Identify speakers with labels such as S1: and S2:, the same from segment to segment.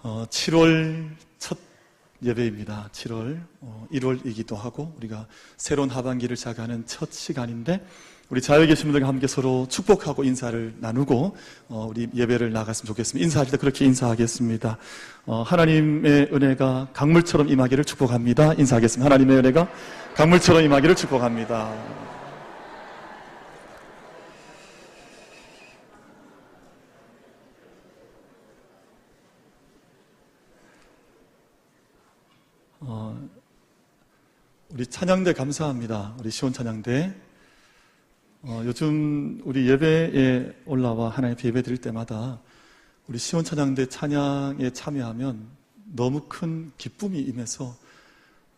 S1: 7월 첫 예배입니다. 7월 1월이기도 하고 우리가 새로운 하반기를 시작하는 첫 시간인데 우리 자유에 계신 분들과 함께 서로 축복하고 인사를 나누고 우리 예배를 나갔으면 좋겠습니다. 인사할 때 그렇게 인사하겠습니다. 하나님의 은혜가 강물처럼 임하기를 축복합니다. 인사하겠습니다. 하나님의 은혜가 강물처럼 임하기를 축복합니다. 우리 찬양대 감사합니다. 우리 시온 찬양대. 요즘 우리 예배에 올라와 하나님 앞에 예배 드릴 때마다 우리 시온 찬양대 찬양에 참여하면 너무 큰 기쁨이 임해서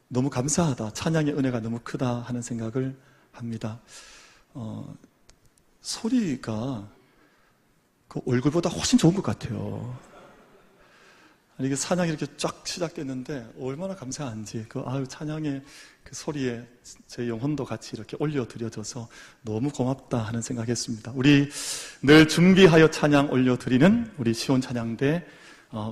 S1: 너무 감사하다. 찬양의 은혜가 너무 크다 하는 생각을 합니다. 소리가 그 얼굴보다 훨씬 좋은 것 같아요. 이게 찬양이 이렇게 쫙 시작됐는데 얼마나 감사한지 찬양의 그 소리에 제 영혼도 같이 이렇게 올려드려져서 너무 고맙다 하는 생각했습니다. 우리 늘 준비하여 찬양 올려드리는 우리 시온 찬양대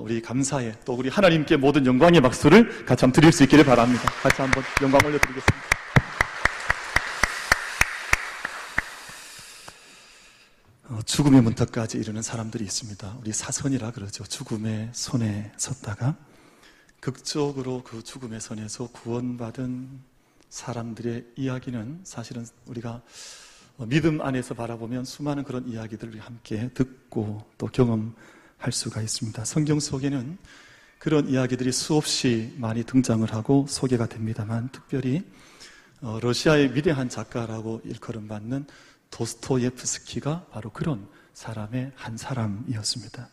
S1: 우리 감사에 또 우리 하나님께 모든 영광의 박수를 같이 한번 드릴 수 있기를 바랍니다. 같이 한번 영광 올려드리겠습니다. 죽음의 문턱까지 이르는 사람들이 있습니다. 우리 사선이라 그러죠. 죽음의 손에 섰다가 극적으로 그 죽음의 손에서 구원받은 사람들의 이야기는 사실은 우리가 믿음 안에서 바라보면 수많은 그런 이야기들을 함께 듣고 또 경험할 수가 있습니다. 성경 속에는 그런 이야기들이 수없이 많이 등장을 하고 소개가 됩니다만 특별히 러시아의 위대한 작가라고 일컬음받는 도스토예프스키가 바로 그런 사람의 한 사람이었습니다.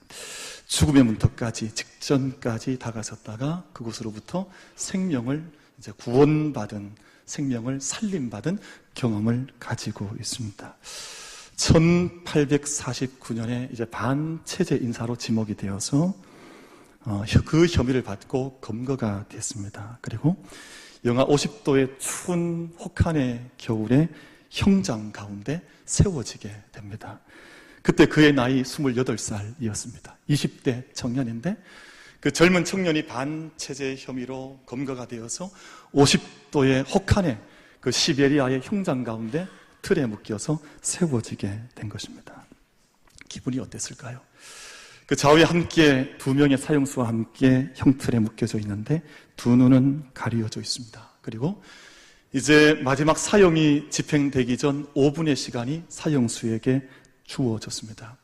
S1: 죽음의 문턱까지 직전까지 다가섰다가 그곳으로부터 생명을 이제 구원받은 생명을 살림받은 경험을 가지고 있습니다. 1849년에 이제 반체제 인사로 지목이 되어서 그 혐의를 받고 검거가 됐습니다. 그리고 영하 50도의 추운 혹한의 겨울에 형장 가운데 세워지게 됩니다. 그때 그의 나이 28살이었습니다. 20대 청년인데 그 젊은 청년이 반체제 혐의로 검거가 되어서 50도의 혹한의 그 시베리아의 형장 가운데 틀에 묶여서 세워지게 된 것입니다. 기분이 어땠을까요? 그 좌우에 함께 두 명의 사형수와 함께 형틀에 묶여져 있는데 두 눈은 가려져 있습니다. 그리고 이제 마지막 사형이 집행되기 전 5분의 시간이 사형수에게 주어졌습니다.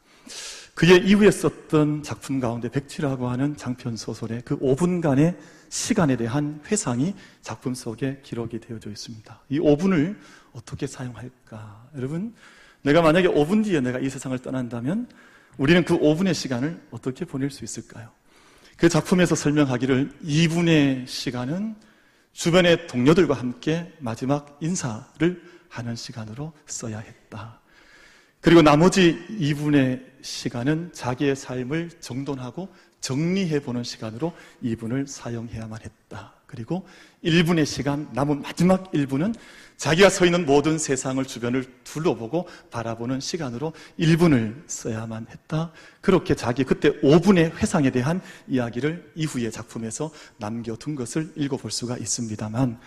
S1: 그의 이후에 썼던 작품 가운데 백지라고 하는 장편 소설의 그 5분간의 시간에 대한 회상이 작품 속에 기록이 되어져 있습니다. 이 5분을 어떻게 사용할까? 여러분, 내가 만약에 5분 뒤에 내가 이 세상을 떠난다면 우리는 그 5분의 시간을 어떻게 보낼 수 있을까요? 그 작품에서 설명하기를 2분의 시간은 주변의 동료들과 함께 마지막 인사를 하는 시간으로 써야 했다. 그리고 나머지 2분의 시간은 자기의 삶을 정돈하고 정리해보는 시간으로 2분을 사용해야만 했다. 그리고 1분의 시간, 남은 마지막 1분은 자기가 서 있는 모든 세상을 주변을 둘러보고 바라보는 시간으로 1분을 써야만 했다. 그렇게 자기 그때 5분의 회상에 대한 이야기를 이후의 작품에서 남겨둔 것을 읽어볼 수가 있습니다만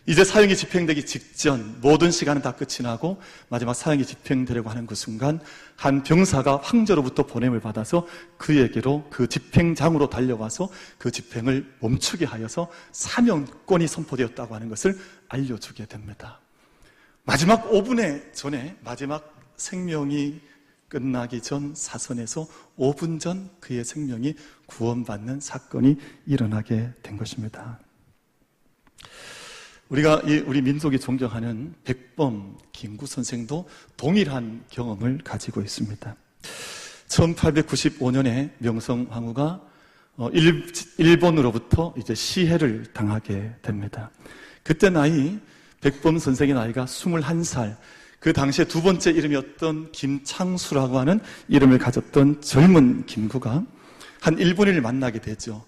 S1: 이제 사형이 집행되기 직전 모든 시간은 다 끝이 나고 마지막 사형이 집행되려고 하는 그 순간 한 병사가 황제로부터 보냄을 받아서 그에게로 그 집행장으로 달려와서 그 집행을 멈추게 하여서 사면권이 선포되었다고 하는 것을 알려주게 됩니다. 마지막 5분의 전에 마지막 생명이 끝나기 전 사선에서 5분 전 그의 생명이 구원받는 사건이 일어나게 된 것입니다. 우리가 우리 민족이 존경하는 백범 김구 선생도 동일한 경험을 가지고 있습니다. 1895년에 명성황후가 일본으로부터 이제 시해를 당하게 됩니다. 그때 백범 선생의 나이가 21살, 그 당시에 두 번째 이름이었던 김창수라고 하는 이름을 가졌던 젊은 김구가 한 일본인을 만나게 되죠.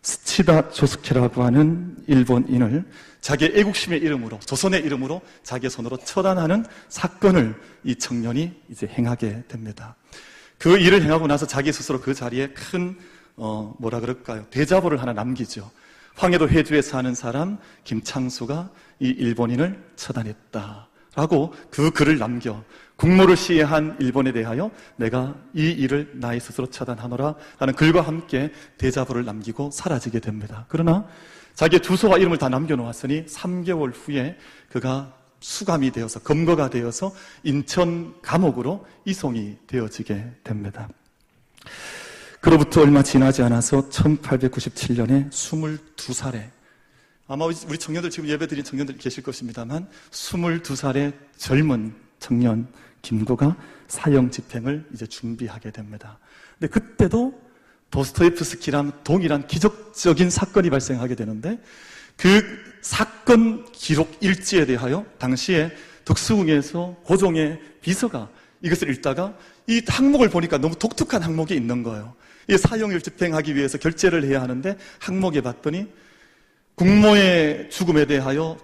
S1: 스치다 조스케라고 하는 일본인을 자기의 애국심의 이름으로, 조선의 이름으로 자기의 손으로 처단하는 사건을 이 청년이 이제 행하게 됩니다. 그 일을 행하고 나서 자기 스스로 그 자리에 큰 뭐라 그럴까요? 대자보를 하나 남기죠. 황해도 회주에 사는 사람 김창수가 이 일본인을 처단했다라고 그 글을 남겨 국모를 시해한 일본에 대하여 내가 이 일을 나의 스스로 처단하노라 라는 글과 함께 대자보를 남기고 사라지게 됩니다. 그러나 자기의 주소와 이름을 다 남겨놓았으니 3개월 후에 그가 수감이 되어서 검거가 되어서 인천 감옥으로 이송이 되어지게 됩니다. 그로부터 얼마 지나지 않아서 1897년에 22살에 아마 우리 청년들 지금 예배드린 청년들 계실 것입니다만 22살의 젊은 청년 김구가 사형 집행을 이제 준비하게 됩니다. 근데 그때도 도스토옙스키랑 동일한 기적적인 사건이 발생하게 되는데 그 사건 기록 일지에 대하여 당시에 덕수궁에서 고종의 비서가 이것을 읽다가 이 항목을 보니까 너무 독특한 항목이 있는 거예요. 이 사형을 집행하기 위해서 결재를 해야 하는데 항목에 봤더니 국모의 죽음에 대하여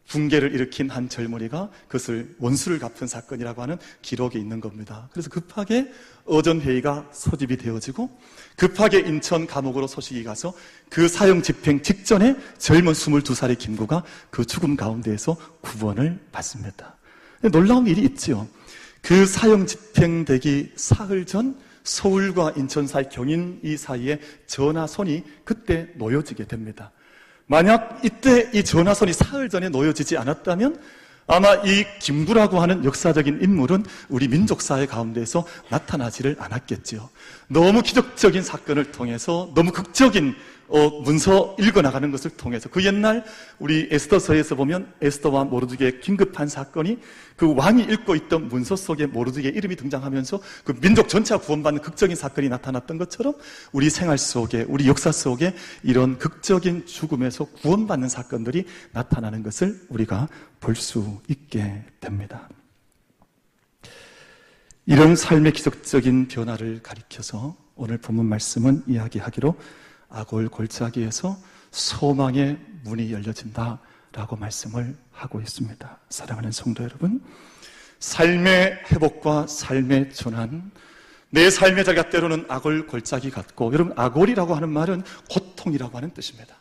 S1: 붕괴를 일으킨 한 젊은이가 그것을 원수를 갚은 사건이라고 하는 기록이 있는 겁니다. 그래서 급하게 어전회의가 소집이 되어지고 급하게 인천 감옥으로 소식이 가서 그 사형 집행 직전에 젊은 22살의 김구가 그 죽음 가운데에서 구원을 받습니다. 놀라운 일이 있지요. 그 사형 집행되기 사흘 전 서울과 인천 사이 경인 이 사이에 전화선이 그때 놓여지게 됩니다. 만약 이때 이 전화선이 사흘 전에 놓여지지 않았다면 아마 이 김구라고 하는 역사적인 인물은 우리 민족사회 가운데서 나타나지를 않았겠지요. 너무 기적적인 사건을 통해서 너무 극적인 문서 읽어나가는 것을 통해서 그 옛날 우리 에스더서에서 보면 에스더와 모르드게의 긴급한 사건이 그 왕이 읽고 있던 문서 속에 모르드게의 이름이 등장하면서 그 민족 전체가 구원받는 극적인 사건이 나타났던 것처럼 우리 생활 속에 우리 역사 속에 이런 극적인 죽음에서 구원받는 사건들이 나타나는 것을 우리가 볼 수 있게 됩니다. 이런 삶의 기적적인 변화를 가리켜서 오늘 본문 말씀은 이야기하기로 아골 골짜기에서 소망의 문이 열려진다라고 말씀을 하고 있습니다. 사랑하는 성도 여러분, 삶의 회복과 삶의 전환, 내 삶의 자리가 때로는 아골 골짜기 같고, 여러분 아골이라고 하는 말은 고통이라고 하는 뜻입니다.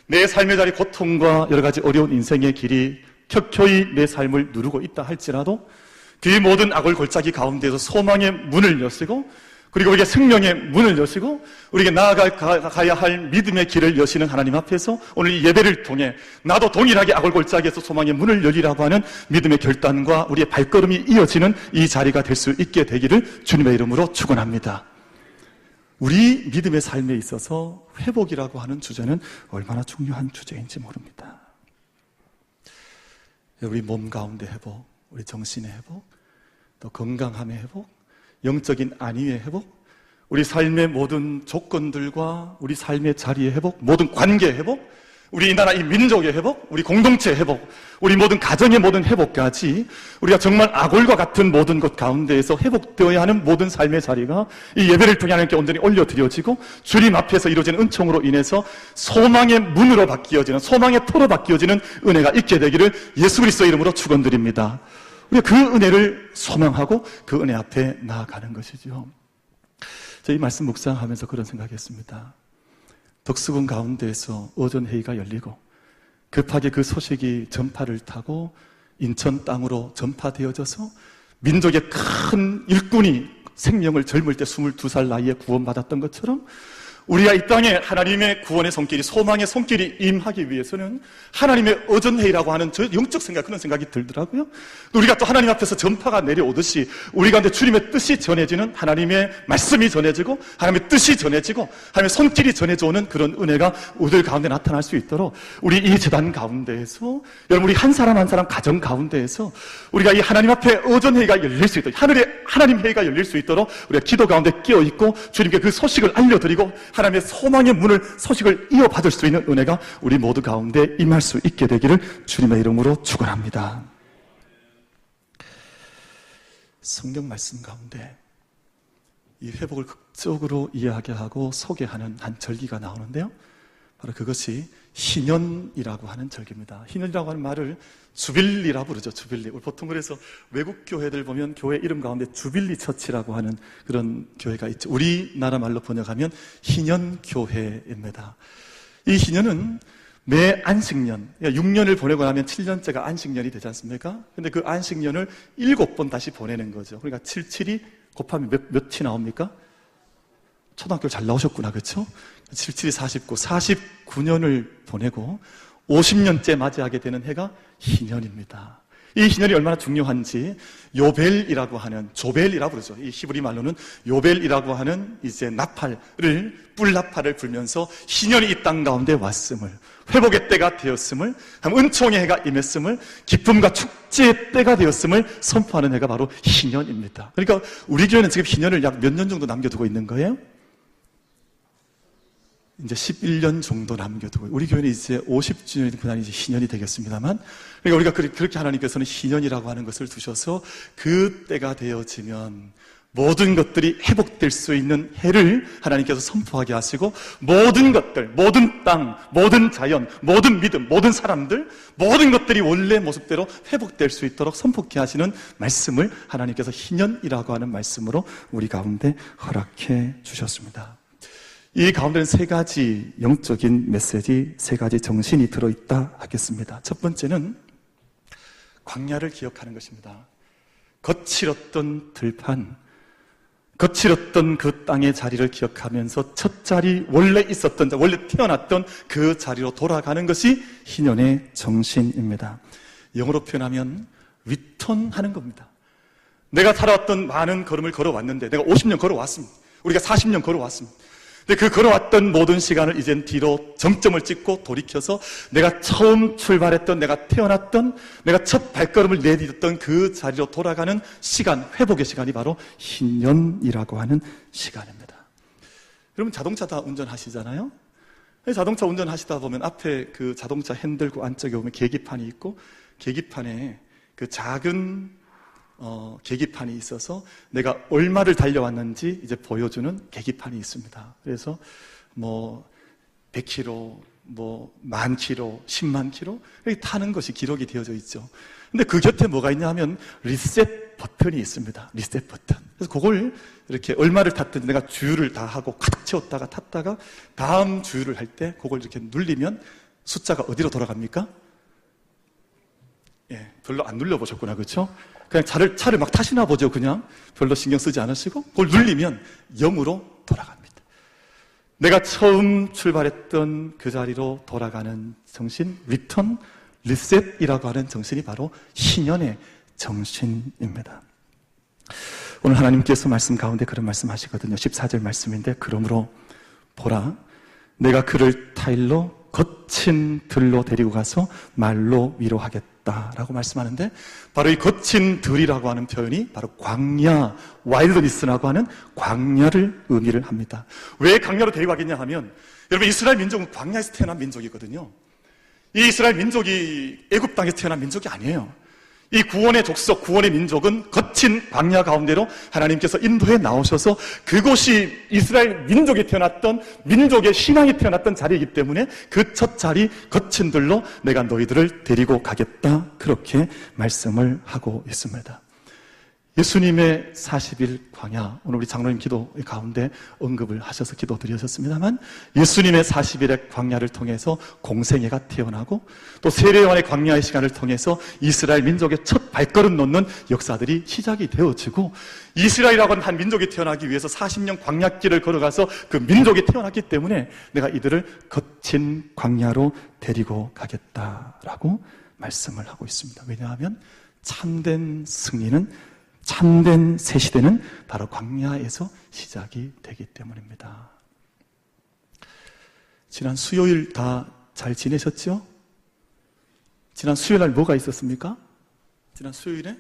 S1: 내 삶의 자리 고통과 여러 가지 어려운 인생의 길이 켜켜이 내 삶을 누르고 있다 할지라도 그 모든 아골 골짜기 가운데서 소망의 문을 여시고 그리고 우리에게 생명의 문을 여시고 우리에게 나아가야 할 믿음의 길을 여시는 하나님 앞에서 오늘 이 예배를 통해 나도 동일하게 아골 골짜기에서 소망의 문을 열리라고 하는 믿음의 결단과 우리의 발걸음이 이어지는 이 자리가 될 수 있게 되기를 주님의 이름으로 축원합니다. 우리 믿음의 삶에 있어서 회복이라고 하는 주제는 얼마나 중요한 주제인지 모릅니다. 우리 몸 가운데 회복, 우리 정신의 회복, 또 건강함의 회복, 영적인 안위의 회복, 우리 삶의 모든 조건들과 우리 삶의 자리의 회복, 모든 관계의 회복, 우리 이 나라 이 민족의 회복, 우리 공동체의 회복, 우리 모든 가정의 모든 회복까지 우리가 정말 아골과 같은 모든 것 가운데에서 회복되어야 하는 모든 삶의 자리가 이 예배를 통해 하나님께 온전히 올려드려지고 주님 앞에서 이루어지는 은총으로 인해서 소망의 문으로 바뀌어지는, 소망의 터로 바뀌어지는 은혜가 있게 되기를 예수 그리스도의 이름으로 축원드립니다. 우리가 그 은혜를 소망하고 그 은혜 앞에 나아가는 것이죠. 저희 말씀 묵상하면서 그런 생각했습니다. 덕수궁 가운데에서 어전회의가 열리고 급하게 그 소식이 전파를 타고 인천 땅으로 전파되어져서 민족의 큰 일꾼이 생명을 젊을 때 22살 나이에 구원받았던 것처럼 우리가 이 땅에 하나님의 구원의 손길이, 소망의 손길이 임하기 위해서는 하나님의 어전회의라고 하는 저 영적 생각, 그런 생각이 들더라고요. 우리가 또 하나님 앞에서 전파가 내려오듯이 우리 가운데 주님의 뜻이 전해지는, 하나님의 말씀이 전해지고 하나님의 뜻이 전해지고 하나님의 손길이 전해져 오는 그런 은혜가 우리들 가운데 나타날 수 있도록 우리 이 재단 가운데에서, 여러분 우리 한 사람 한 사람 가정 가운데에서 우리가 이 하나님 앞에 어전회의가 열릴 수 있도록, 하늘에 하나님 회의가 열릴 수 있도록 우리가 기도 가운데 끼어있고 주님께 그 소식을 알려드리고 하나님의 소망의 문을, 소식을 이어받을 수 있는 은혜가 우리 모두 가운데 임할 수 있게 되기를 주님의 이름으로 축원합니다. 성경 말씀 가운데 이 회복을 극적으로 이야기하고 소개하는 한 절기가 나오는데요, 바로 그것이 희년이라고 하는 절기입니다. 희년이라고 하는 말을 주빌리라 부르죠. 주빌리. 우리 보통 그래서 외국 교회들 보면 교회 이름 가운데 주빌리 처치라고 하는 그런 교회가 있죠. 우리나라 말로 번역하면 희년교회입니다. 이 희년은 매 안식년, 6년을 보내고 나면 7년째가 안식년이 되지 않습니까? 근데 그 안식년을 7번 다시 보내는 거죠. 그러니까 7, 7이 곱하면 몇이 나옵니까? 초등학교 잘 나오셨구나, 그렇죠? 7, 7이 49, 49년을 보내고 50년째 맞이하게 되는 해가 희년입니다. 이 희년이 얼마나 중요한지 요벨이라고 하는, 조벨이라고 그러죠. 이 히브리 말로는 요벨이라고 하는 이제 뿔나팔을 불면서 희년이 이 땅 가운데 왔음을, 회복의 때가 되었음을, 은총의 해가 임했음을, 기쁨과 축제의 때가 되었음을 선포하는 해가 바로 희년입니다. 그러니까 우리 교회는 지금 희년을 약 몇 년 정도 남겨두고 있는 거예요? 이제 11년 정도 남겨두고, 우리 교회는 이제 50주년이 그날 이제 희년이 되겠습니다만, 그러니까 우리가 그렇게 하나님께서는 희년이라고 하는 것을 두셔서 그 때가 되어지면 모든 것들이 회복될 수 있는 해를 하나님께서 선포하게 하시고, 모든 것들, 모든 땅, 모든 자연, 모든 믿음, 모든 사람들, 모든 것들이 원래 모습대로 회복될 수 있도록 선포케 하시는 말씀을 하나님께서 희년이라고 하는 말씀으로 우리 가운데 허락해 주셨습니다. 이 가운데는 세 가지 영적인 메시지, 세 가지 정신이 들어있다 하겠습니다. 첫 번째는 광야를 기억하는 것입니다. 거칠었던 들판, 거칠었던 그 땅의 자리를 기억하면서 첫 자리, 원래 있었던, 원래 태어났던 그 자리로 돌아가는 것이 희년의 정신입니다. 영어로 표현하면 리턴하는 겁니다. 내가 살아왔던 많은 걸음을 걸어왔는데, 내가 50년 걸어왔습니다. 우리가 40년 걸어왔습니다. 근데 그 걸어왔던 모든 시간을 이젠 뒤로 정점을 찍고 돌이켜서 내가 처음 출발했던, 내가 태어났던, 내가 첫 발걸음을 내딛었던 그 자리로 돌아가는 시간, 회복의 시간이 바로 희년이라고 하는 시간입니다. 여러분 자동차 다 운전하시잖아요? 자동차 운전하시다 보면 앞에 그 자동차 핸들고 안쪽에 보면 계기판이 있고, 계기판에 그 작은 계기판이 있어서 내가 얼마를 달려왔는지 이제 보여주는 계기판이 있습니다. 그래서 100km, 10,000km, 10만 km 이렇게 타는 것이 기록이 되어져 있죠. 근데 그 곁에 뭐가 있냐 하면 리셋 버튼이 있습니다. 리셋 버튼. 그래서 그걸 이렇게 얼마를 탔든지 내가 주유를 다 하고 가득 채웠다가 탔다가 다음 주유를 할 때 그걸 이렇게 눌리면 숫자가 어디로 돌아갑니까? 예, 별로 안 눌려보셨구나, 그렇죠? 그냥 차를 막 타시나 보죠. 그냥 별로 신경 쓰지 않으시고 그걸 눌리면 0으로 돌아갑니다. 내가 처음 출발했던 그 자리로 돌아가는 정신, 리턴, 리셋이라고 하는 정신이 바로 희년의 정신입니다. 오늘 하나님께서 말씀 가운데 그런 말씀 하시거든요. 14절 말씀인데, 그러므로 보라, 내가 그를 타일로 거친 들로 데리고 가서 말로 위로하겠다라고 말씀하는데, 바로 이 거친 들이라고 하는 표현이 바로 광야, 와일드니스라고 하는 광야를 의미를 합니다. 왜 광야로 데리고 가겠냐 하면, 여러분 이스라엘 민족은 광야에서 태어난 민족이거든요. 이 이스라엘 민족이 애굽 땅에서 태어난 민족이 아니에요. 이 구원의 족속, 구원의 민족은 거친 광야 가운데로 하나님께서 인도해 나오셔서 그곳이 이스라엘 민족이 태어났던, 민족의 신앙이 태어났던 자리이기 때문에 그 첫 자리 거친 들로 내가 너희들을 데리고 가겠다, 그렇게 말씀을 하고 있습니다. 예수님의 40일 광야, 오늘 우리 장로님 기도 가운데 언급을 하셔서 기도 드리셨습니다만, 예수님의 40일의 광야를 통해서 공생애가 태어나고, 또 세례요한의 광야의 시간을 통해서 이스라엘 민족의 첫 발걸음 놓는 역사들이 시작이 되어지고, 이스라엘이라고 하는 한 민족이 태어나기 위해서 40년 광야길을 걸어가서 그 민족이 태어났기 때문에 내가 이들을 거친 광야로 데리고 가겠다라고 말씀을 하고 있습니다. 왜냐하면 참된 승리는, 참된 새 시대는 바로 광야에서 시작이 되기 때문입니다. 지난 수요일 다 잘 지내셨죠? 지난 수요일 날 뭐가 있었습니까? 지난 수요일에?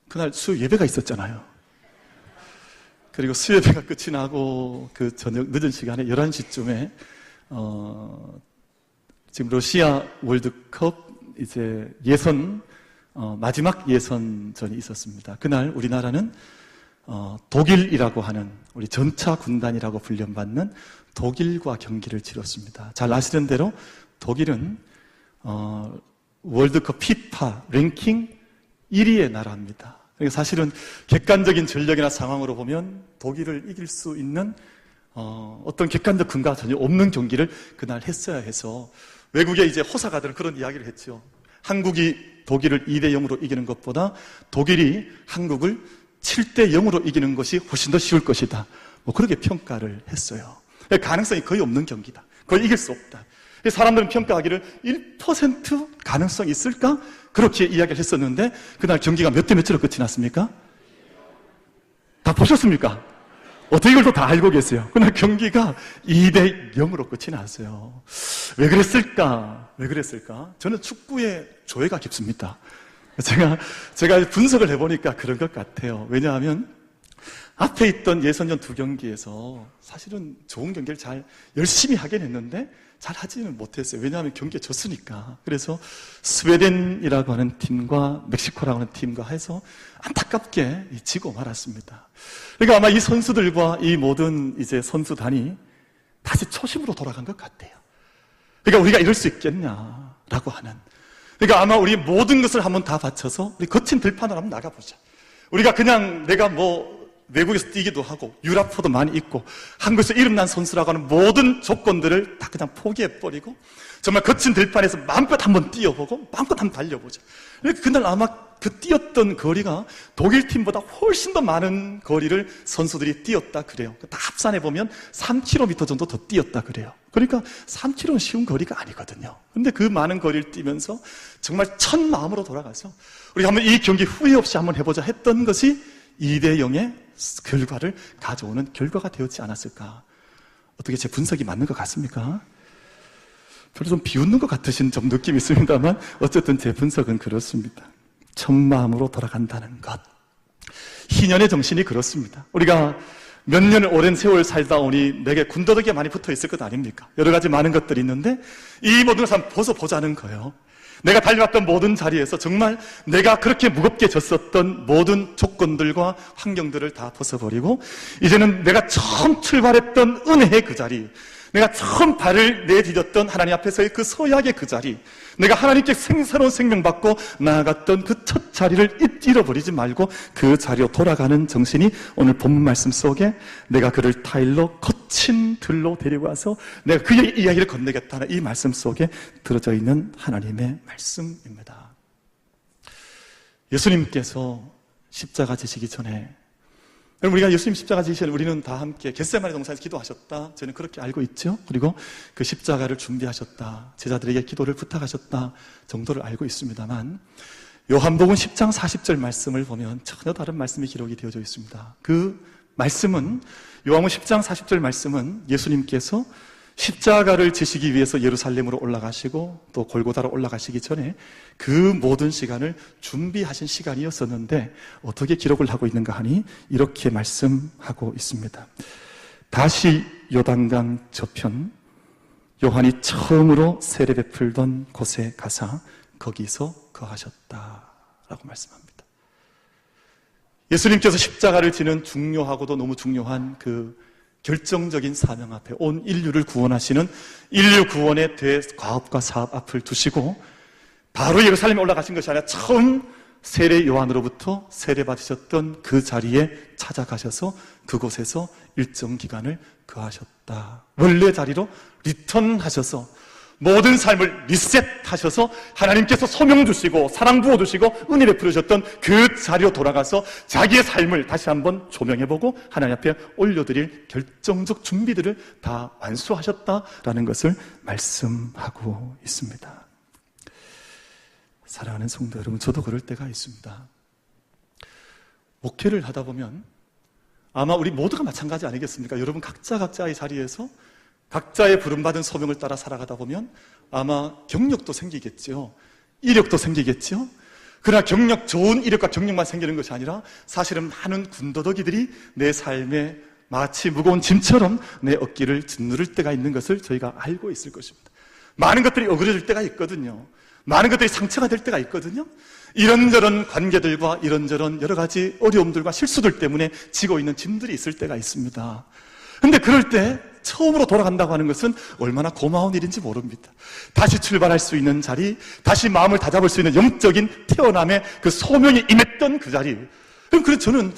S1: 그날 수요 예배가 있었잖아요. 그리고 수요 예배가 끝이 나고 그 저녁 늦은 시간에 11시쯤에 지금 러시아 월드컵 이제 예선 마지막 예선전이 있었습니다. 그날 우리나라는 독일이라고 하는 우리 전차 군단이라고 불림받는 독일과 경기를 치렀습니다. 잘 아시는 대로 독일은 월드컵 피파 랭킹 1위의 나라입니다. 그러니까 사실은 객관적인 전력이나 상황으로 보면 독일을 이길 수 있는 어떤 객관적 근거가 전혀 없는 경기를 그날 했어야 해서 외국의 이제 호사가들은 그런 이야기를 했죠. 한국이 독일을 2대 0으로 이기는 것보다 독일이 한국을 7대 0으로 이기는 것이 훨씬 더 쉬울 것이다. 뭐 그렇게 평가를 했어요. 가능성이 거의 없는 경기다. 그걸 이길 수 없다. 사람들은 평가하기를 1% 가능성이 있을까? 그렇게 이야기를 했었는데 그날 경기가 몇 대 몇으로 끝이 났습니까? 다 보셨습니까? 어떻게 이걸 또 다 알고 계세요? 그날 경기가 2대 0으로 끝이 났어요. 왜 그랬을까? 왜 그랬을까? 저는 축구의 조예가 깊습니다. 제가 분석을 해보니까 그런 것 같아요. 왜냐하면 앞에 있던 예선전 2경기에서 사실은 좋은 경기를 잘 열심히 하긴 했는데 잘 하지는 못했어요. 왜냐하면 경기에 졌으니까. 그래서 스웨덴이라고 하는 팀과 멕시코라고 하는 팀과 해서 안타깝게 지고 말았습니다. 그러니까 아마 이 선수들과 이 모든 이제 선수단이 다시 초심으로 돌아간 것 같아요. 그러니까 우리가 이럴 수 있겠냐라고 하는. 그러니까 아마 우리 모든 것을 한번 다 바쳐서 우리 거친 들판을 한번 나가보자. 우리가 그냥 내가 외국에서 뛰기도 하고 유라포도 많이 있고 한국에서 이름난 선수라고 하는 모든 조건들을 다 그냥 포기해버리고 정말 거친 들판에서 마음껏 한번 뛰어보고 마음껏 한번 달려보자. 그러니까 그날 아마 그 뛰었던 거리가 독일 팀보다 훨씬 더 많은 거리를 선수들이 뛰었다 그래요. 다 합산해보면 3km 정도 더 뛰었다 그래요. 그러니까 3km는 쉬운 거리가 아니거든요. 그런데 그 많은 거리를 뛰면서 정말 첫 마음으로 돌아가서 우리 한번 이 경기 후회 없이 한번 해보자 했던 것이 2대 0의 결과를 가져오는 결과가 되었지 않았을까. 어떻게 제 분석이 맞는 것 같습니까? 별로 좀 비웃는 것 같으신 좀 느낌이 있습니다만 어쨌든 제 분석은 그렇습니다. 첫 마음으로 돌아간다는 것. 희년의 정신이 그렇습니다. 우리가 몇 년을 오랜 세월 살다 오니 내게 군더더기가 많이 붙어 있을 것 아닙니까? 여러 가지 많은 것들이 있는데 이 모든 것을 한번 벗어보자는 거예요. 내가 달려왔던 모든 자리에서 정말 내가 그렇게 무겁게 졌었던 모든 조건들과 환경들을 다 벗어버리고 이제는 내가 처음 출발했던 은혜의 그 자리, 내가 처음 발을 내디뎠던 하나님 앞에서의 그 서약의 그 자리, 내가 하나님께 새로운 생명 받고 나아갔던 그 첫 자리를 잃어버리지 말고 그 자리로 돌아가는 정신이 오늘 본문 말씀 속에 내가 그를 타일로 거친 들로 데리고 와서 내가 그의 이야기를 건네겠다는 이 말씀 속에 들어져 있는 하나님의 말씀입니다. 예수님께서 십자가 지시기 전에, 우리가 예수님 십자가 지시를 우리는 다 함께 겟세마네 동산에서 기도하셨다, 저는 그렇게 알고 있죠. 그리고 그 십자가를 준비하셨다, 제자들에게 기도를 부탁하셨다 정도를 알고 있습니다만 요한복음 10장 40절 말씀을 보면 전혀 다른 말씀이 기록이 되어져 있습니다. 그 말씀은, 요한복음 10장 40절 말씀은 예수님께서 십자가를 지시기 위해서 예루살렘으로 올라가시고 또 골고다로 올라가시기 전에 그 모든 시간을 준비하신 시간이었었는데 어떻게 기록을 하고 있는가 하니 이렇게 말씀하고 있습니다. 다시 요단강 저편 요한이 처음으로 세례 베풀던 곳에 가사 거기서 거하셨다라고 말씀합니다. 예수님께서 십자가를 지는 중요하고도 너무 중요한 그 결정적인 사명 앞에 온 인류를 구원하시는 인류 구원의 대과업과 사업 앞을 두시고 바로 예루살렘에 올라가신 것이 아니라 처음 세례 요한으로부터 세례받으셨던 그 자리에 찾아가셔서 그곳에서 일정 기간을 거하셨다. 원래 자리로 리턴하셔서 모든 삶을 리셋하셔서 하나님께서 소명 주시고 사랑 부어주시고 은혜 베풀으셨던 그 자리로 돌아가서 자기의 삶을 다시 한번 조명해보고 하나님 앞에 올려드릴 결정적 준비들을 다 완수하셨다라는 것을 말씀하고 있습니다. 사랑하는 성도 여러분, 저도 그럴 때가 있습니다. 목회를 하다 보면 아마 우리 모두가 마찬가지 아니겠습니까? 여러분 각자의 자리에서 각자의 부름받은 소명을 따라 살아가다 보면 아마 경력도 생기겠죠. 이력도 생기겠죠. 그러나 좋은 이력과 경력만 생기는 것이 아니라 사실은 많은 군더더기들이 내 삶에 마치 무거운 짐처럼 내 어깨를 짓누를 때가 있는 것을 저희가 알고 있을 것입니다. 많은 것들이 어그러질 때가 있거든요. 많은 것들이 상처가 될 때가 있거든요. 이런저런 관계들과 이런저런 여러 가지 어려움들과 실수들 때문에 지고 있는 짐들이 있을 때가 있습니다. 근데 그럴 때 처음으로 돌아간다고 하는 것은 얼마나 고마운 일인지 모릅니다. 다시 출발할 수 있는 자리, 다시 마음을 다잡을 수 있는 영적인 태어남의 그 소명이 임했던 그 자리. 그래서 저는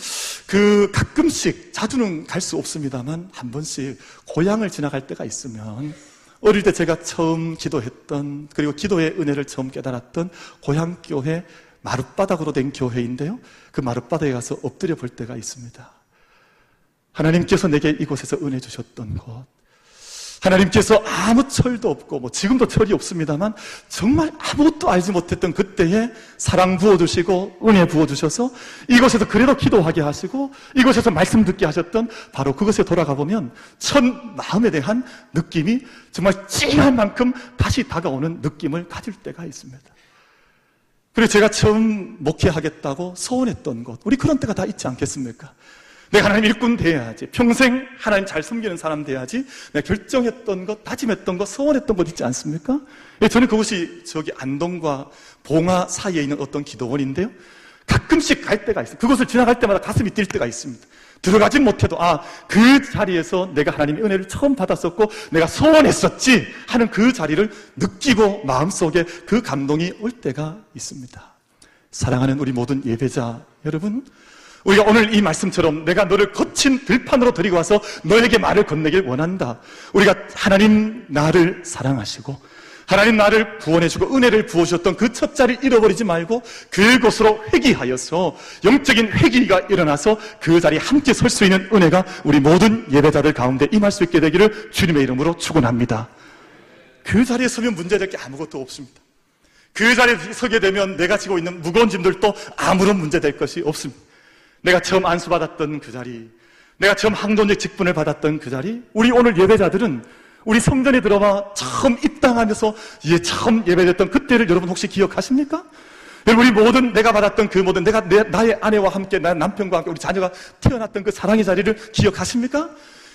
S1: 가끔씩, 자주는 갈 수 없습니다만 한 번씩 고향을 지나갈 때가 있으면 어릴 때 제가 처음 기도했던, 그리고 기도의 은혜를 처음 깨달았던 고향교회 마룻바닥으로 된 교회인데요, 그 마룻바닥에 가서 엎드려 볼 때가 있습니다. 하나님께서 내게 이곳에서 은혜 주셨던 곳, 하나님께서 아무 철도 없고 지금도 철이 없습니다만 정말 아무것도 알지 못했던 그때에 사랑 부어주시고 은혜 부어주셔서 이곳에서 그래도 기도하게 하시고 이곳에서 말씀 듣게 하셨던 바로 그것에 돌아가 보면 첫 마음에 대한 느낌이 정말 찡할 만큼 다시 다가오는 느낌을 가질 때가 있습니다. 그래서 제가 처음 목회하겠다고 소원했던 곳, 우리 그런 때가 다 있지 않겠습니까? 내가 하나님 일꾼 돼야지, 평생 하나님 잘 섬기는 사람 돼야지, 내가 결정했던 것, 다짐했던 것, 소원했던 것 있지 않습니까? 저는 그것이 저기 안동과 봉화 사이에 있는 어떤 기도원인데요, 가끔씩 갈 때가 있어요. 그곳을 지나갈 때마다 가슴이 뛸 때가 있습니다. 들어가진 못해도 그 자리에서 내가 하나님의 은혜를 처음 받았었고 내가 소원했었지 하는 그 자리를 느끼고 마음속에 그 감동이 올 때가 있습니다. 사랑하는 우리 모든 예배자 여러분, 우리가 오늘 이 말씀처럼 내가 너를 거친 들판으로 데리고 와서 너에게 말을 건네길 원한다. 우리가 하나님 나를 사랑하시고 하나님 나를 구원해주고 은혜를 부어주셨던 그 첫 자리를 잃어버리지 말고 그곳으로 회귀하여서 영적인 회귀가 일어나서 그 자리에 함께 설 수 있는 은혜가 우리 모든 예배자들 가운데 임할 수 있게 되기를 주님의 이름으로 축원합니다. 그 자리에 서면 문제될 게 아무것도 없습니다. 그 자리에 서게 되면 내가 지고 있는 무거운 짐들도 아무런 문제될 것이 없습니다. 내가 처음 안수받았던 그 자리, 내가 처음 항존적 직분을 받았던 그 자리, 우리 오늘 예배자들은 우리 성전에 들어와 처음 입당하면서 처음 예배됐던 그때를 여러분 혹시 기억하십니까? 여러분, 우리 모든 내가 받았던 그 모든 나의 아내와 함께, 나의 남편과 함께 우리 자녀가 태어났던 그 사랑의 자리를 기억하십니까?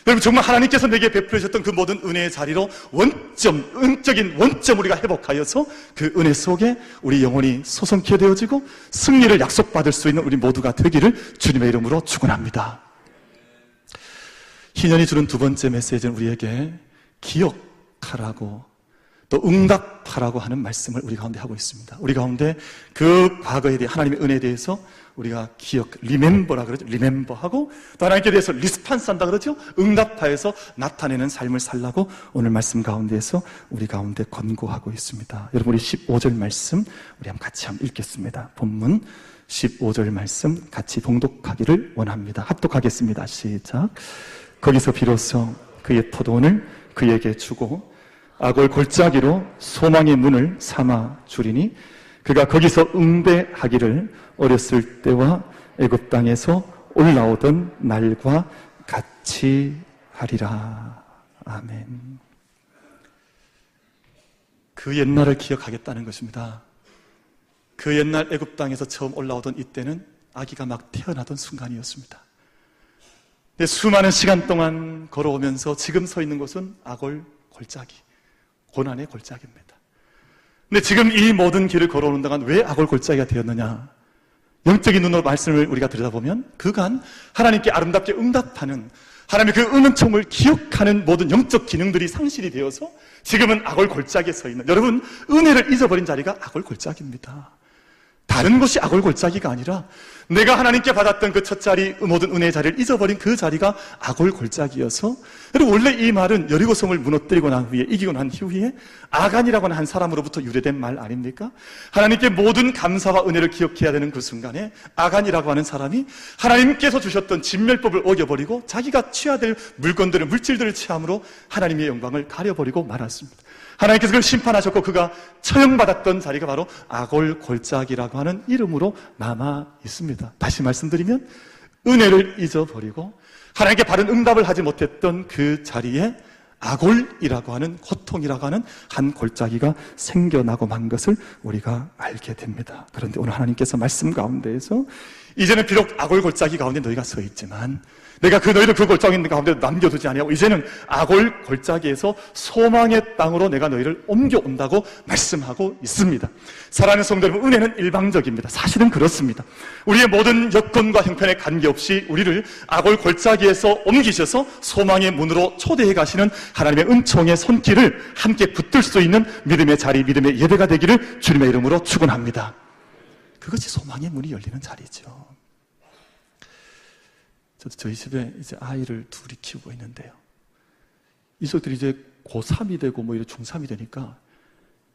S1: 여러분, 정말 하나님께서 내게 베풀어 주셨던 그 모든 은혜의 자리로 은적인 원점 우리가 회복하여서 그 은혜 속에 우리 영혼이 소성케 되어지고 승리를 약속받을 수 있는 우리 모두가 되기를 주님의 이름으로 축원합니다. 희년이 주는 두 번째 메시지는 우리에게 기억하라고 또 응답하라고 하는 말씀을 우리 가운데 하고 있습니다. 우리 가운데 그 과거에 대해 하나님의 은혜에 대해서 우리가 리멤버라 그러죠. 리멤버하고 또 하나님께 대해서 리스판스 한다 그러죠. 응답하여서 나타내는 삶을 살라고 오늘 말씀 가운데에서 우리 가운데 권고하고 있습니다. 여러분, 우리 15절 말씀 우리 같이 한번 읽겠습니다. 본문 15절 말씀 같이 봉독하기를 원합니다. 합독하겠습니다. 시작. 거기서 비로소 그의 포도원을 그에게 주고 아골 골짜기로 소망의 문을 삼아 주리니 그가 거기서 응대하기를 어렸을 때와 애굽 땅에서 올라오던 날과 같이 하리라. 아멘. 그 옛날을 기억하겠다는 것입니다. 그 옛날 애굽 땅에서 처음 올라오던 이때는 아기가 막 태어나던 순간이었습니다. 근데 수많은 시간 동안 걸어오면서 지금 서 있는 곳은 아골 골짜기, 고난의 골짜기입니다. 근데 지금 이 모든 길을 걸어오는 동안 왜 아골 골짜기가 되었느냐? 영적인 눈으로 말씀을 우리가 들여다보면 그간 하나님께 아름답게 응답하는, 하나님의 그 은총을 기억하는 모든 영적 기능들이 상실이 되어서 지금은 아골 골짜기에 서 있는, 여러분, 은혜를 잊어버린 자리가 아골 골짜기입니다. 다른 것이 아골 골짜기가 아니라 내가 하나님께 받았던 그 첫 자리, 모든 은혜의 자리를 잊어버린 그 자리가 아골 골짜기여서, 여러분, 원래 이 말은 여리고성을 무너뜨리고 난 후에, 이기고 난 이후에 아간이라고 하는 한 사람으로부터 유래된 말 아닙니까? 하나님께 모든 감사와 은혜를 기억해야 되는 그 순간에 아간이라고 하는 사람이 하나님께서 주셨던 진멸법을 어겨버리고 자기가 취해야 될 물건들을, 물질들을 취함으로 하나님의 영광을 가려버리고 말았습니다. 하나님께서 그를 심판하셨고 그가 처형받았던 자리가 바로 아골 골짜기라고 하는 이름으로 남아 있습니다. 다시 말씀드리면 은혜를 잊어버리고 하나님께 바른 응답을 하지 못했던 그 자리에 아골이라고 하는, 고통이라고 하는 한 골짜기가 생겨나고 만 것을 우리가 알게 됩니다. 그런데 오늘 하나님께서 말씀 가운데에서 이제는 비록 아골 골짜기 가운데 너희가 서 있지만 내가 그 너희를 그 골짜기 있는 가운데 남겨두지 아니하고 이제는 아골 골짜기에서 소망의 땅으로 내가 너희를 옮겨온다고 말씀하고 있습니다. 사랑하는 성도 여러분, 은혜는 일방적입니다. 사실은 그렇습니다. 우리의 모든 여건과 형편에 관계없이 우리를 아골 골짜기에서 옮기셔서 소망의 문으로 초대해 가시는 하나님의 은총의 손길을 함께 붙들 수 있는 믿음의 자리, 믿음의 예배가 되기를 주님의 이름으로 축원합니다. 그것이 소망의 문이 열리는 자리죠. 저도 저희 집에 이제 아이를 둘이 키우고 있는데요. 이 속들이 이제 고3이 되고 뭐 이제 중3이 되니까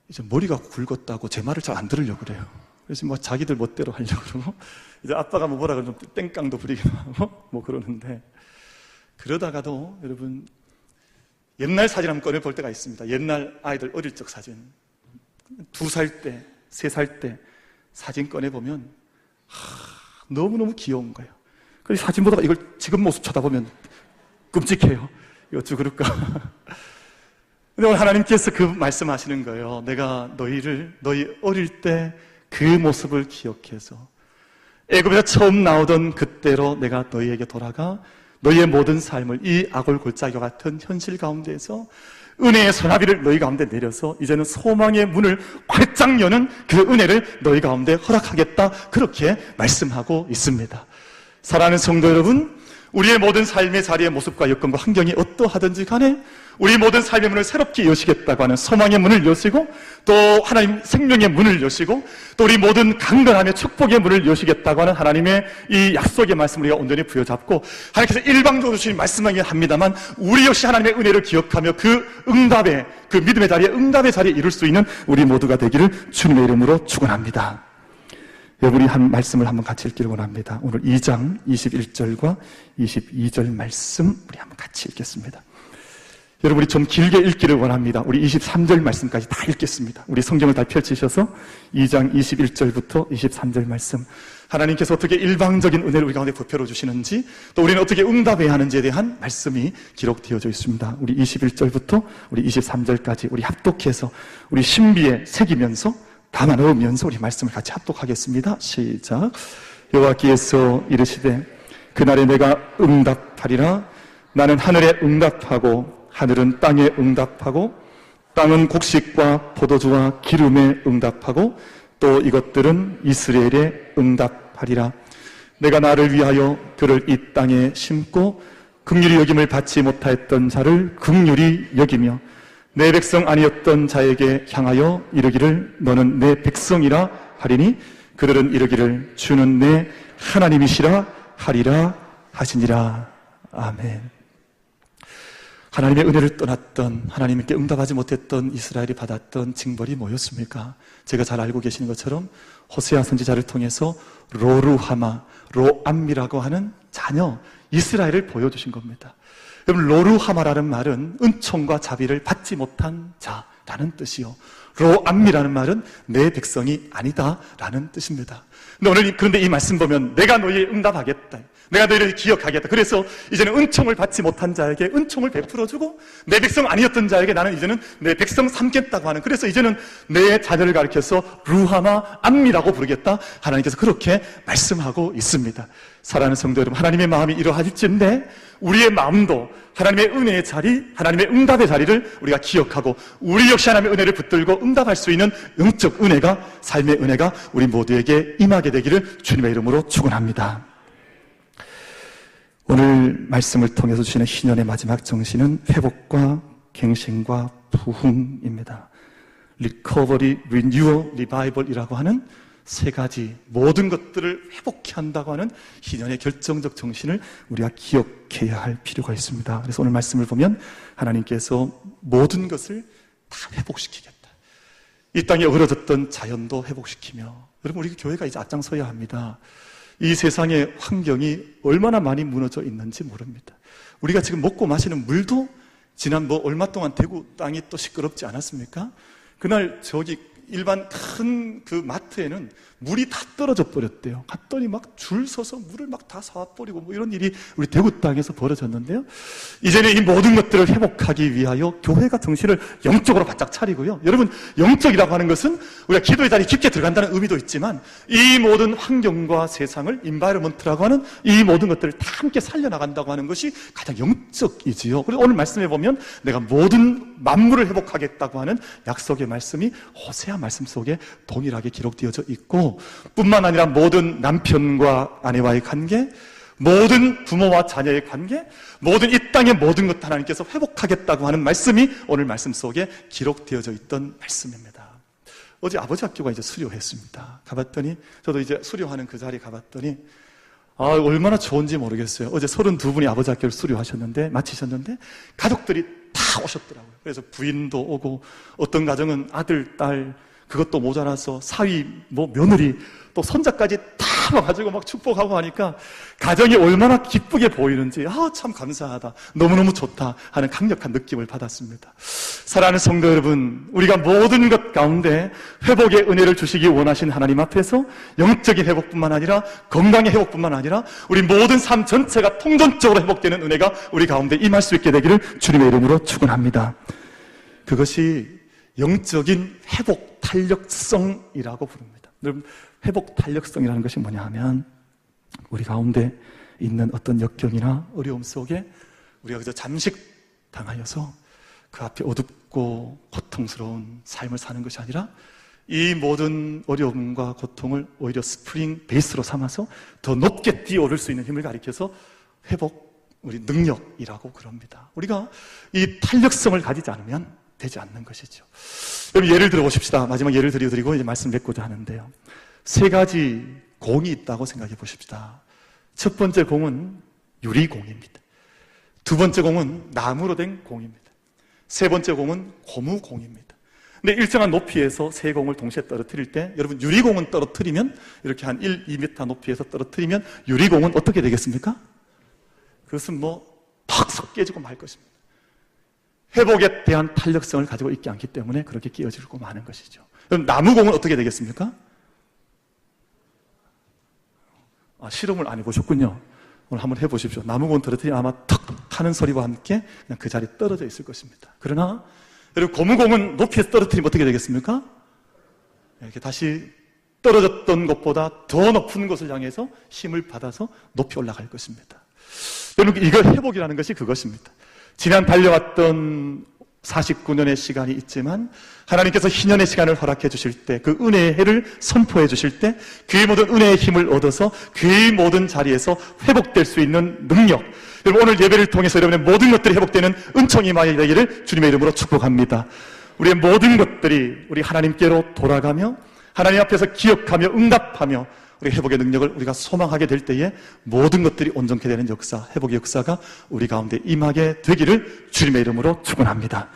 S1: 이제 머리가 굵었다고 제 말을 잘 안 들으려고 그래요. 그래서 뭐 자기들 멋대로 하려고 그러고 이제 아빠가 뭐 뭐라 그러면 땡깡도 부리기도 하고 뭐 그러는데, 그러다가도 여러분 옛날 사진 한번 꺼내볼 때가 있습니다. 옛날 아이들 어릴 적 사진, 2살 때, 3살 때 사진 꺼내보면 너무너무 귀여운 거예요. 그래서 사진 보다가 이걸 지금 모습 쳐다보면 끔찍해요. 이거 어쩌 그럴까? 근데 오늘 하나님께서 그 말씀하시는 거예요. 내가 너희 어릴 때 그 모습을 기억해서 애굽에서 처음 나오던 그때로 내가 너희에게 돌아가 너희의 모든 삶을 이 아골 골짜기와 같은 현실 가운데에서 은혜의 소나비를 너희 가운데 내려서 이제는 소망의 문을 활짝 여는 그 은혜를 너희 가운데 허락하겠다, 그렇게 말씀하고 있습니다. 사랑하는 성도 여러분, 우리의 모든 삶의 자리의 모습과 여건과 환경이 어떠하든지 간에 우리 모든 삶의 문을 새롭게 여시겠다고 하는 소망의 문을 여시고, 또 하나님 생명의 문을 여시고, 또 우리 모든 강건함의 축복의 문을 여시겠다고 하는 하나님의 이 약속의 말씀을 우리가 온전히 부여잡고, 하나님께서 일방적으로 주신 말씀이긴 합니다만 우리 역시 하나님의 은혜를 기억하며 그 응답의, 그 믿음의 자리에, 응답의 자리에 이룰 수 있는 우리 모두가 되기를 주님의 이름으로 축원합니다. 여러분이 한 말씀을 한번 같이 읽기를 원합니다. 오늘 2장 21절과 22절 말씀 우리 한번 같이 읽겠습니다. 여러분이 좀 길게 읽기를 원합니다. 우리 23절 말씀까지 다 읽겠습니다. 우리 성경을 다 펼치셔서 2장 21절부터 23절 말씀, 하나님께서 어떻게 일방적인 은혜를 우리 가운데 부풀어 주시는지, 또 우리는 어떻게 응답해야 하는지에 대한 말씀이 기록되어져 있습니다. 우리 21절부터 우리 23절까지 우리 합독해서 우리 신비에 새기면서 담아 넣으면서 우리 말씀을 같이 합독하겠습니다. 시작. 여호와께서 이르시되 그날에 내가 응답하리라. 나는 하늘에 응답하고 하늘은 땅에 응답하고 땅은 곡식과 포도주와 기름에 응답하고 또 이것들은 이스라엘에 응답하리라. 내가 나를 위하여 그를 이 땅에 심고 긍휼히 여김을 받지 못하였던 자를 긍휼히 여기며 내 백성 아니었던 자에게 향하여 이르기를 너는 내 백성이라 하리니 그들은 이르기를 주는 내 하나님이시라 하리라 하시니라. 아멘. 하나님의 은혜를 떠났던, 하나님께 응답하지 못했던 이스라엘이 받았던 징벌이 뭐였습니까? 제가 잘 알고 계시는 것처럼 호세아 선지자를 통해서 로루하마, 로암미라고 하는 자녀 이스라엘을 보여주신 겁니다. 여러분, 로루하마라는 말은 은총과 자비를 받지 못한 자라는 뜻이요, 로암미라는 말은 내 백성이 아니다라는 뜻입니다. 그런데 이 말씀 보면 내가 너희에 응답하겠다, 내가 너희를 기억하겠다, 그래서 이제는 은총을 받지 못한 자에게 은총을 베풀어주고 내 백성 아니었던 자에게 나는 이제는 내 백성 삼겠다고 하는, 그래서 이제는 내 자녀를 가리켜서 루하마 암미라고 부르겠다, 하나님께서 그렇게 말씀하고 있습니다. 사랑하는 성도 여러분, 하나님의 마음이 이러할진데 우리의 마음도 하나님의 은혜의 자리, 하나님의 응답의 자리를 우리가 기억하고 우리 역시 하나님의 은혜를 붙들고 응답할 수 있는 영적 은혜가, 삶의 은혜가 우리 모두에게 임하게 되기를 주님의 이름으로 축원합니다. 오늘 말씀을 통해서 주시는 희년의 마지막 정신은 회복과 갱신과 부흥입니다. Recovery, Renewal, Revival이라고 하는 세 가지 모든 것들을 회복케 한다고 하는 희년의 결정적 정신을 우리가 기억해야 할 필요가 있습니다. 그래서 오늘 말씀을 보면 하나님께서 모든 것을 다 회복시키겠다, 이 땅에 어그러졌던 자연도 회복시키며, 여러분 우리 교회가 이제 앞장서야 합니다. 이 세상의 환경이 얼마나 많이 무너져 있는지 모릅니다. 우리가 지금 먹고 마시는 물도 지난 얼마 동안 대구 땅이 또 시끄럽지 않았습니까? 그날 저기 일반 큰 그 마트에는 물이 다 떨어져 버렸대요. 갔더니 막 줄 서서 물을 막 다 사와버리고 뭐 이런 일이 우리 대구 땅에서 벌어졌는데요. 이제는 이 모든 것들을 회복하기 위하여 교회가 정신을 영적으로 바짝 차리고요. 여러분, 영적이라고 하는 것은 우리가 기도의 자리에 깊게 들어간다는 의미도 있지만 이 모든 환경과 세상을 인바이러먼트라고 하는 이 모든 것들을 다 함께 살려나간다고 하는 것이 가장 영적이지요. 그래서 오늘 말씀해 보면 내가 모든 만물을 회복하겠다고 하는 약속의 말씀이 호세아 말씀 속에 동일하게 기록되어져 있고, 뿐만 아니라 모든 남편과 아내와의 관계, 모든 부모와 자녀의 관계, 모든 이 땅의 모든 것 하나님께서 회복하겠다고 하는 말씀이 오늘 말씀 속에 기록되어져 있던 말씀입니다. 어제 아버지 학교가 이제 수료했습니다. 가봤더니, 저도 이제 수료하는 그 자리에 가봤더니 얼마나 좋은지 모르겠어요. 어제 32분이 아버지 학교를 수료하셨는데, 마치셨는데 가족들이 다 오셨더라고요. 그래서 부인도 오고, 어떤 가정은 아들, 딸 그것도 모자라서 사위, 며느리, 또 손자까지 다 와가지고 막 축복하고 하니까 가정이 얼마나 기쁘게 보이는지, 참 감사하다, 너무너무 좋다 하는 강력한 느낌을 받았습니다. 사랑하는 성도 여러분, 우리가 모든 것 가운데 회복의 은혜를 주시기 원하신 하나님 앞에서 영적인 회복뿐만 아니라 건강의 회복뿐만 아니라 우리 모든 삶 전체가 통전적으로 회복되는 은혜가 우리 가운데 임할 수 있게 되기를 주님의 이름으로 축원합니다. 그것이 영적인 회복 탄력성이라고 부릅니다. 여러분, 회복 탄력성이라는 것이 뭐냐 하면 우리 가운데 있는 어떤 역경이나 어려움 속에 우리가 그저 잠식당하여서 그 앞에 어둡고 고통스러운 삶을 사는 것이 아니라 이 모든 어려움과 고통을 오히려 스프링 베이스로 삼아서 더 높게 뛰어오를 수 있는 힘을 가리켜서 회복, 우리 능력이라고 그럽니다. 우리가 이 탄력성을 가지지 않으면 되지 않는 것이죠. 여러분, 예를 들어 보십시다. 마지막 예를 드리고 이제 말씀 맺고자 하는데요. 3가지 공이 있다고 생각해 보십시다. 첫 번째 공은 유리공입니다. 두 번째 공은 나무로 된 공입니다. 세 번째 공은 고무공입니다. 근데 일정한 높이에서 세 공을 동시에 떨어뜨릴 때, 여러분, 유리공은 떨어뜨리면 이렇게 한 1, 2m 높이에서 떨어뜨리면 유리공은 어떻게 되겠습니까? 그것은 팍 깨지고 말 것입니다. 회복에 대한 탄력성을 가지고 있지 않기 때문에 그렇게 끼어지고 마는 것이죠. 그럼 나무공은 어떻게 되겠습니까? 실험을 안 해보셨군요. 오늘 한번 해보십시오. 나무공 떨어뜨리면 아마 턱 하는 소리와 함께 그냥 그 자리에 떨어져 있을 것입니다. 그러나 그리고 고무공은 높이에서 떨어뜨리면 어떻게 되겠습니까? 이렇게 다시 떨어졌던 것보다 더 높은 곳을 향해서 힘을 받아서 높이 올라갈 것입니다. 여러분, 이거 회복이라는 것이 그것입니다. 지난 달려왔던 49년의 시간이 있지만 하나님께서 희년의 시간을 허락해 주실 때, 그 은혜의 해를 선포해 주실 때 그 모든 은혜의 힘을 얻어서 그 모든 자리에서 회복될 수 있는 능력, 여러분, 오늘 예배를 통해서 여러분의 모든 것들이 회복되는 은총이 임하게 되기를 주님의 이름으로 축복합니다. 우리의 모든 것들이 우리 하나님께로 돌아가며 하나님 앞에서 기억하며 응답하며 우리 회복의 능력을 우리가 소망하게 될 때에 모든 것들이 온전케 되는 역사, 회복의 역사가 우리 가운데 임하게 되기를 주님의 이름으로 축원합니다.